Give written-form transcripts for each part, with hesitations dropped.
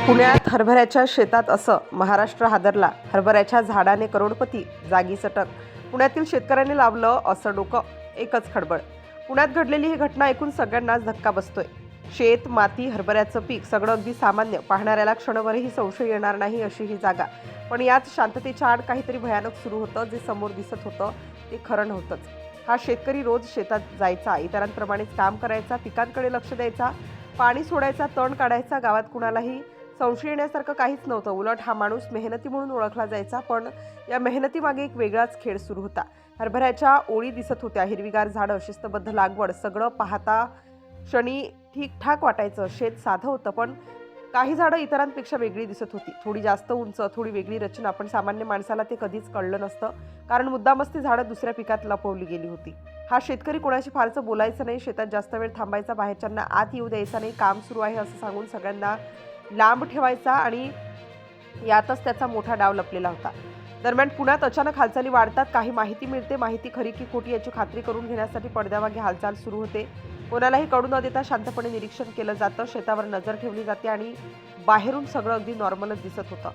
पुण्यात हरभऱ्याच्या शेतात असं महाराष्ट्र हादरला. हरभऱ्याच्या झाडाने करोडपती, जागी सटक. पुण्यातील शेतकऱ्यांनी लावलं असं डोकं, एकच खडबड. पुण्यात घडलेली ही घटना ऐकून सगळ्यांनाच धक्का बसतोय. शेत, माती, हरभऱ्याचं पीक सगळं अगदी सामान्य. पाहणाऱ्याला क्षणभरही संशय येणार नाही अशी ही जागा. पण यात शांततेच्या आड काहीतरी भयानक सुरू होतं. जे समोर दिसत होतं ते खरं नव्हतंच. हा शेतकरी रोज शेतात जायचा, इतरांप्रमाणेच काम करायचा, पिकांकडे लक्ष द्यायचा, पाणी सोडायचा, तण काढायचा. गावात कुणालाही संशय येण्यासारखं काहीच नव्हतं. उलट हा माणूस मेहनती म्हणून ओळखला जायचा. पण या मेहनतीमागे एक वेगळाच खेळ सुरू होता. हरभऱ्याच्या ओळी दिसत होत्या, हिरवीगार झाडं, शिस्तबद्ध लागवड, सगळं पाहता क्षणी ठीकठाक वाटायचं. शेत साधं होतं, पण काही झाडं इतरांपेक्षा वेगळी दिसत होती. थोडी जास्त उंच, थोडी वेगळी रचना. पण सामान्य माणसाला ते कधीच कळलं नसतं, कारण मुद्दामच ती झाडं दुसऱ्या पिकात लपवली गेली होती. हा शेतकरी कोणाशी फारसं बोलायचं नाही, शेतात जास्त वेळ थांबायचा, बाहेरच्यांना आत येऊ द्यायचा नाही, काम सुरू आहे असं सांगून सगळ्यांना लांब ठेवायचा. आणि यातच त्याचा मोठा डाव लपलेला होता. दरम्यान पुण्यात अचानक हालचाली वाढतात. काही माहिती मिळते. माहिती खरी की खोटी याची खात्री करून घेण्यासाठी पडद्यामागे हालचाल सुरू होते. कोणालाही कळू न देता शांतपणे निरीक्षण केलं जातं. शेतावर नजर ठेवली जाते आणि बाहेरून सगळं अगदी नॉर्मलच दिसत होतं.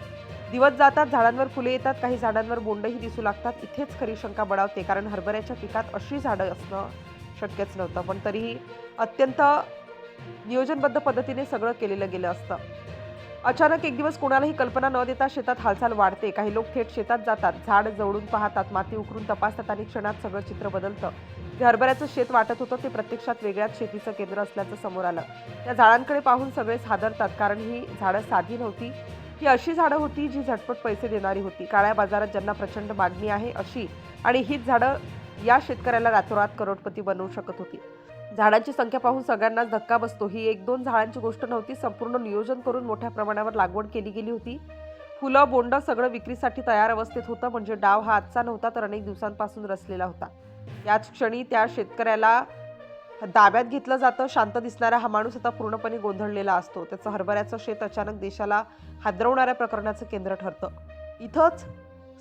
दिवस जातात, झाडांवर फुले येतात, काही झाडांवर बोंडही दिसू लागतात. इथेच खरी शंका बळावते, कारण हरभऱ्याच्या पिकात अशी झाडं असणं शक्यच नव्हतं. पण तरीही अत्यंत नियोजनबद्ध पद्धतीने सगळं केलेलं गेलं असतं. अचानक एक दिवस कोणालाही कल्पना न देता शेतात हालचाल वाढते. काही लोक थेट शेतात जातात, झाड जवळून पाहतात, माती उकरून तपासतात आणि क्षणात सगळं चित्र बदलतं. जे हरभऱ्याचं शेत वाटत होतं ते प्रत्यक्षात वेगळ्याच शेतीचं केंद्र असल्याचं समोर आलं. त्या झाडांकडे पाहून सगळेच हादरतात, कारण ही झाडं साधी नव्हती. ही अशी झाडं होती जी झटपट पैसे देणारी होती. काळ्या बाजारात ज्यांना प्रचंड मागणी आहे अशी. आणि हीच झाडं या शेतकऱ्याला रातोरात करोडपती बनवू शकत होती. झाडांची संख्या पाहून सगळ्यांनाच धक्का बसतो. ही 1-2 झाडांची गोष्ट नव्हती. संपूर्ण नियोजन करून मोठ्या प्रमाणावर लागवड केली गेली होती. फुलं, बोंड सगळं विक्रीसाठी तयार अवस्थेत होतं. म्हणजे डाव हा आजचा नव्हता, तर अनेक दिवसांपासून रचलेला होता. याच क्षणी त्या शेतकऱ्याला ताब्यात घेतलं जातं. शांत दिसणारा हा माणूस आता पूर्णपणे गोंधळलेला असतो. त्याचं हरभऱ्याचं शेत अचानक देशाला हादरवणाऱ्या प्रकरणाचं केंद्र ठरतं. इथंच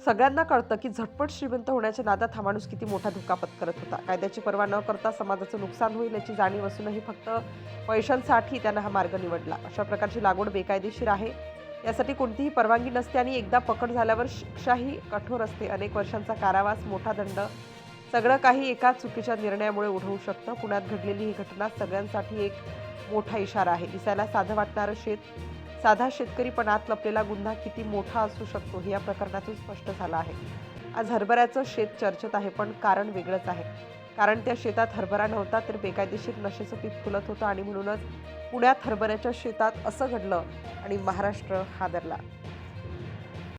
सगळ्यांना कळतं की झटपट श्रीमंत होण्याच्या नादात हा माणूस किती मोठा धोका पत्करत होता. कायद्याची पर्वा न करता समाजाचं नुकसान होईल याची जाणीव असूनही फक्त पैशांसाठी त्यानं हा मार्ग निवडला. अशा प्रकारची लागवड बेकायदेशीर आहे, यासाठी कोणतीही परवानगी नसते आणि एकदा पकड झाल्यावर शिक्षाही कठोर असते. अनेक वर्षांचा कारावास, मोठा दंड, सगळं काही एका चुकीच्या निर्णयामुळे ओढवू शकतं. पुण्यात घडलेली ही घटना सगळ्यांसाठी एक मोठा इशारा आहे. दिसायला साधं वाटणारं शेत, साधा शेतकरी, पण आत लपलेला गुन्हा किती मोठा असू शकतो हे या प्रकरणातून स्पष्ट झालं आहे. आज हरभऱ्याचं शेत चर्चेत आहे, पण कारण वेगळंच आहे. कारण त्या शेतात हरभरा नव्हता, तर बेकायदेशीर नशेचं पीक फुलत होतं. आणि म्हणूनच पुण्यात हरभऱ्याच्या शेतात असं घडलं आणि महाराष्ट्र हादरला.